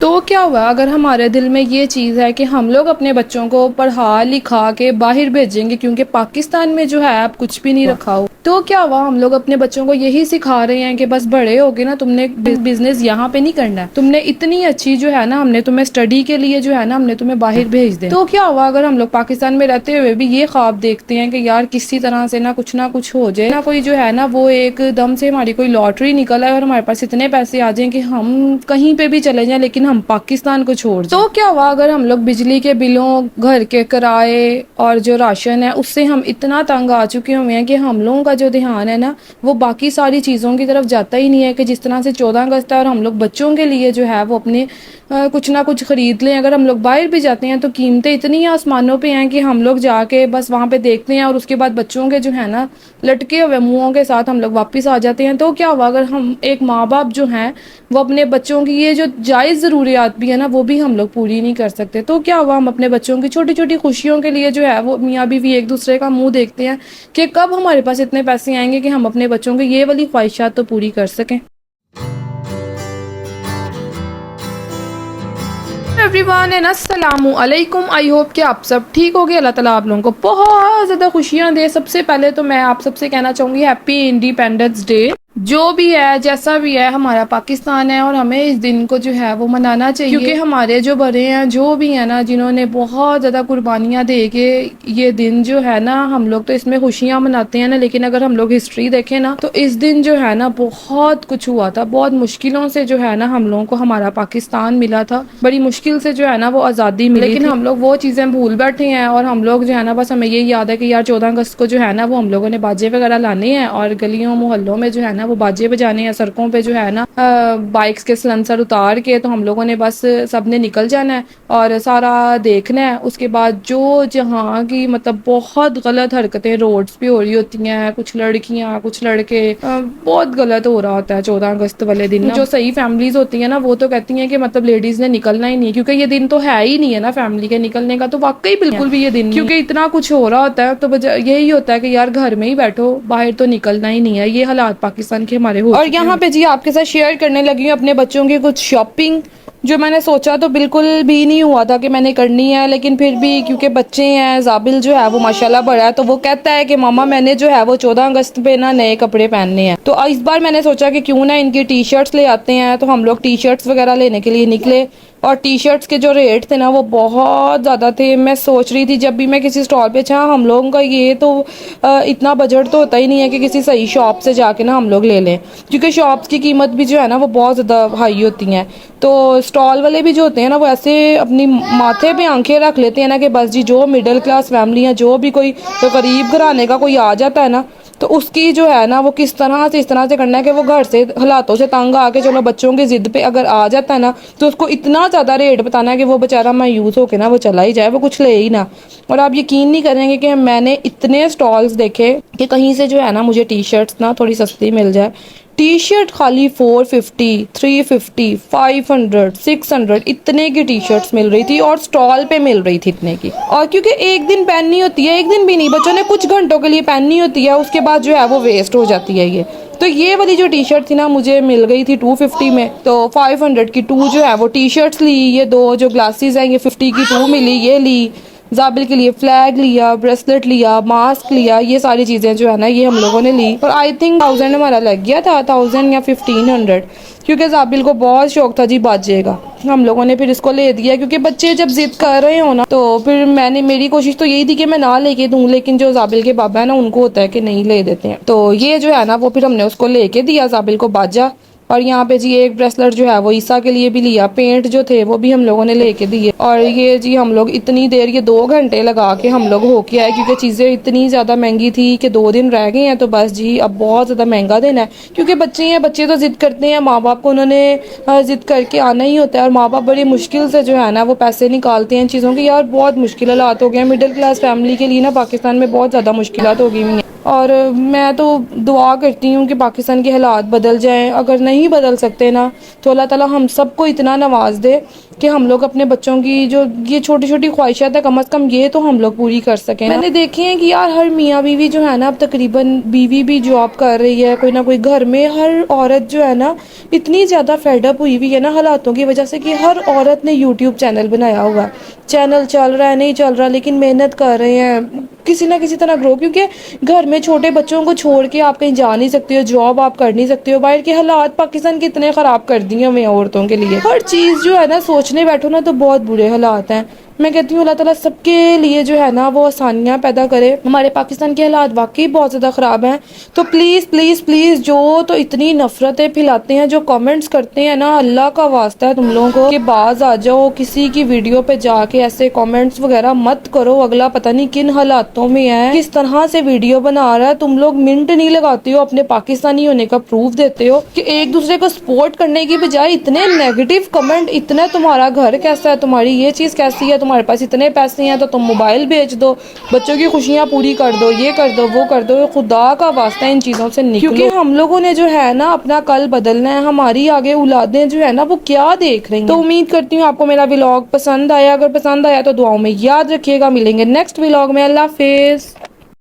तो क्या हुआ अगर हमारे दिल में ये चीज़ है कि हम लोग अपने बच्चों को पढ़ा लिखा के बाहर भेजेंगे, क्योंकि पाकिस्तान में जो है अब कुछ भी नहीं रखा हो। तो क्या हुआ, हम लोग अपने बच्चों को यही सिखा रहे हैं कि बस बड़े हो गए ना, तुमने बिजनेस यहाँ पे नहीं करना है, तुमने इतनी अच्छी जो है ना, हमने तुम्हें स्टडी के लिए जो है ना, हमने तुम्हें बाहर भेज दे। तो क्या हुआ अगर हम लोग पाकिस्तान में रहते हुए भी ये ख्वाब देखते हैं कि यार किसी तरह से ना कुछ हो जाए ना, कोई जो है ना वो एकदम से हमारी कोई लॉटरी निकल आए और हमारे पास इतने पैसे आ जाए कि हम कहीं पे भी चले जाएं लेकिन हम पाकिस्तान को छोड़ जाएं। तो क्या हुआ अगर हम लोग बिजली के बिलों, घर के किराए और जो राशन है उससे हम इतना तंग आ चुके हुए हैं कि हम लोगों का जो ध्यान है ना वो बाकी सारी चीज़ों की तरफ जाता ही नहीं है। कि जिस तरह से 14 अगस्त है और हम लोग बच्चों के लिए जो है वो अपने कुछ ना कुछ खरीद लें। अगर हम लोग बाहर भी जाते हैं तो कीमतें इतनी आसमानों पे हैं कि हम लोग जाके बस वहाँ पे देखते हैं और उसके बाद बच्चों के जो है ना लटके हुए मुँहों के साथ हम लोग वापस आ जाते हैं। तो क्या हुआ अगर हम एक माँ बाप जो हैं वो अपने बच्चों की ये जो जायज़ ज़रूरियात भी है ना वो भी हम लोग पूरी नहीं कर सकते। तो क्या हुआ, हम अपने बच्चों की छोटी छोटी खुशियों के लिए जो है वो मियाँ बीवी एक दूसरे का मुंह देखते हैं कि कब हमारे पास इतने पैसे आएंगे कि हम अपने बच्चों की ये वाली ख्वाहिशात तो पूरी कर सकें। एवरीवन एंड अस्सलामु अलैकुम। आई होप कि आप सब ठीक हो गए। अल्लाह ताला आप लोगों को बहुत ज़्यादा खुशियाँ दे। सबसे पहले तो मैं आप सबसे कहना चाहूँगी हैप्पी इंडिपेंडेंस डे। जो भी है जैसा भी है हमारा पाकिस्तान है और हमें इस दिन को जो है वो मनाना चाहिए, क्योंकि हमारे जो बड़े हैं जो भी है ना जिन्होंने बहुत ज़्यादा कुर्बानियाँ दे के ये दिन जो है ना, हम लोग तो इसमें खुशियाँ मनाते हैं ना, लेकिन अगर हम लोग हिस्ट्री देखें ना तो इस दिन जो है ना बहुत कुछ हुआ था। बहुत मुश्किलों से जो है ना हम लोगों को हमारा पाकिस्तान मिला था, बड़ी मुश्किल से जो है ना वो आज़ादी मिली, लेकिन हम लोग वो चीज़ें भूल बैठे हैं और हम लोग जो है ना बस हमें यही याद है कि यार 14 अगस्त को जो है ना वो हम लोगों ने बाजे वगैरह लाने हैं और गलियों मोहल्लों में जो है ना वो बाजे बजाने हैं, सड़कों पे जो है ना बाइक्स के सलेंसर उतार के तो हम लोगों ने बस सबने निकल जाना है और सारा देखना है। उसके बाद जो जहाँ की मतलब बहुत गलत हरकतें रोड्स पे हो रही होती हैं, कुछ लड़कियाँ कुछ लड़के, बहुत गलत हो रहा होता है 14 अगस्त वाले दिन। जो सही फैमिलीज होती है ना वो तो कहती हैं कि मतलब लेडीज ने निकलना ही नहीं, क्योंकि ये दिन तो है ही नहीं है ना फैमिली के निकलने का। तो वाकई बिल्कुल भी ये दिन, क्योंकि इतना कुछ हो रहा होता है तो यही होता है कि यार घर में ही बैठो, बाहर तो निकलना ही नहीं है। ये हालात पाकिस्तान के हमारे हो। और यहाँ पे जी आपके साथ शेयर करने लगी हूँ अपने बच्चों की कुछ शॉपिंग, जो मैंने सोचा तो बिल्कुल भी नहीं हुआ था कि मैंने करनी है, लेकिन फिर भी क्योंकि बच्चे हैं, जाबिल जो है वो माशाल्लाह बड़ा है, तो वो कहता है कि मामा मैंने जो है वो 14 अगस्त पे ना नए कपड़े पहनने हैं। तो इस बार मैंने सोचा कि क्यों ना इनकी टी शर्ट्स ले आते हैं। तो हम लोग टी शर्ट्स वगैरह लेने के लिए निकले और टी शर्ट्स के जो रेट थे ना वो बहुत ज़्यादा थे। मैं सोच रही थी जब भी मैं किसी स्टॉल पे, अच्छा हम लोगों का ये तो इतना बजट तो होता ही नहीं है कि किसी सही शॉप से जाके ना हम लोग ले लें, क्योंकि शॉप्स की कीमत भी जो है ना वो बहुत ज़्यादा हाई होती हैं। तो स्टॉल वाले भी जो होते हैं ना वो ऐसे अपनी माथे पे आंखें रख लेते हैं ना कि बस जी जो मिडिल क्लास फैमिली है, जो भी कोई तो गरीब घराने का कोई आ जाता है ना तो उसकी जो है ना वो किस तरह से इस तरह से करना है कि वो घर से हालातों से तंग आके चलो बच्चों की जिद पे अगर आ जाता है ना तो उसको इतना ज़्यादा रेट बताना है कि वो बेचारा मायूस होके ना वो चला ही जाए, वो कुछ ले ही ना। और आप यकीन नहीं करेंगे कि मैंने इतने स्टॉल्स देखे कि कहीं से जो है ना मुझे टी शर्ट्स ना थोड़ी सस्ती मिल जाए। टी शर्ट खाली 450, 350, 500, 600 इतने की टी शर्ट्स मिल रही थी और स्टॉल पे मिल रही थी इतने की। और क्योंकि एक दिन पहननी होती है, एक दिन भी नहीं, बच्चों ने कुछ घंटों के लिए पहननी होती है, उसके बाद जो है वो वेस्ट हो जाती है ये। तो ये वाली जो टी शर्ट थी ना मुझे मिल गई थी 250 में, तो 500 की 2 जो है वो टी शर्ट्स ली। ये 2 जो ग्लासेस हैं ये 50 की 2 मिली, ये ली। जाबिल के लिए फ्लैग लिया, ब्रेसलेट लिया, मास्क लिया, ये सारी चीज़ें जो है ना ये हम लोगों ने ली। और आई थिंक 1000 हमारा लग गया था, 1000 या 1500, क्योंकि जाबिल को बहुत शौक था जी बाजे का। हम लोगों ने फिर इसको ले दिया, क्योंकि बच्चे जब जिद कर रहे हो ना तो फिर मेरी कोशिश तो यही थी कि मैं ना लेके दूँ, लेकिन जो जाबिल के बाबा है ना उनको होता है कि नहीं ले देते हैं। तो ये जो है ना वो फिर हमने उसको लेके दिया जाबिल को बाजा। और यहाँ पे जी एक ब्रेसलेट जो है वो ईसा के लिए भी लिया, पेंट जो थे वो भी हम लोगों ने लेके दिए। और ये जी हम लोग इतनी देर, ये 2 घंटे लगा के हम लोग होके आए, क्योंकि चीज़ें इतनी ज़्यादा महंगी थी कि 2 दिन रह गए हैं तो बस जी अब बहुत ज़्यादा महंगा देना है। क्योंकि बच्चे हैं, बच्चे तो ज़िद करते हैं, माँ बाप को उन्होंने ज़िद करके आना ही होता है और माँ बाप बड़ी मुश्किल से जो है ना वो पैसे निकालते हैं इन चीज़ों के। यार बहुत मुश्किल हालात हो गए हैं मिडिल क्लास फैमिली के लिए ना, पाकिस्तान में बहुत ज़्यादा मुश्किलात हो गई हैं। और मैं तो दुआ करती हूँ कि पाकिस्तान के हालात बदल जाएं। अगर नहीं बदल सकते ना तो अल्लाह ताला हम सबको इतना नवाज दे कि हम लोग अपने बच्चों की जो ये छोटी छोटी ख्वाहिशात है कम से कम ये तो हम लोग पूरी कर सकें। मैंने देखे हैं कि यार हर मियाँ बीवी जो है ना, अब तकरीबन बीवी भी जॉब कर रही है, कोई ना कोई घर में हर औरत जो है ना इतनी ज़्यादा फेडअप हुई हुई है ना हालातों की वजह से कि हर औरत ने यूट्यूब चैनल बनाया हुआ है। चैनल चल रहा है नहीं चल रहा, लेकिन मेहनत कर रहे हैं किसी ना किसी तरह ग्रो, क्योंकि घर में छोटे बच्चों को छोड़ के आप कहीं जा नहीं सकते हो, जॉब आप कर नहीं सकते हो। बाहर के हालात पाकिस्तान के इतने ख़राब कर दिए हुए हैं औरतों के लिए, हर चीज़ जो है ना सोचने बैठो ना तो बहुत बुरे हालात हैं। मैं कहती हूँ अल्लाह ताला सबके लिए जो है ना वो आसानियाँ पैदा करे। हमारे पाकिस्तान के हालात वाकई बहुत ज़्यादा ख़राब हैं। तो प्लीज़ प्लीज़ प्लीज़ जो तो इतनी नफ़रतें फैलाते हैं, जो कमेंट्स करते हैं ना, अल्लाह का वास्ता है तुम लोगों को कि बाज आ जाओ, किसी की वीडियो पे जाके ऐसे कमेंट्स वगैरह मत करो। अगला पता नहीं किन हालातों में है, किस तरह से वीडियो बना रहा है, तुम लोग मिनट नहीं लगाते हो, अपने पाकिस्तानी होने का प्रूफ देते हो कि एक दूसरे को सपोर्ट करने की बजाय इतने नेगेटिव कमेंट, इतना तुम्हारा घर कैसा है, तुम्हारी ये चीज़ कैसी है, तुम्हारे पास इतने पैसे हैं तो तुम मोबाइल बेच दो, बच्चों की खुशियाँ पूरी कर दो, ये कर दो वो कर दो। खुदा का वास्ता इन चीज़ों से निकलो, क्योंकि हम लोगों ने जो है ना अपना कल बदलना है। हमारी आगे औलादें जो है ना वो क्या देख रही हैं। तो उम्मीद करती हूँ आपको मेरा व्लॉग पसंद आया। अगर पसंद आया तो दुआओं में याद रखिएगा। मिलेंगे नेक्स्ट व्लॉग में। अल्लाह हाफिज़।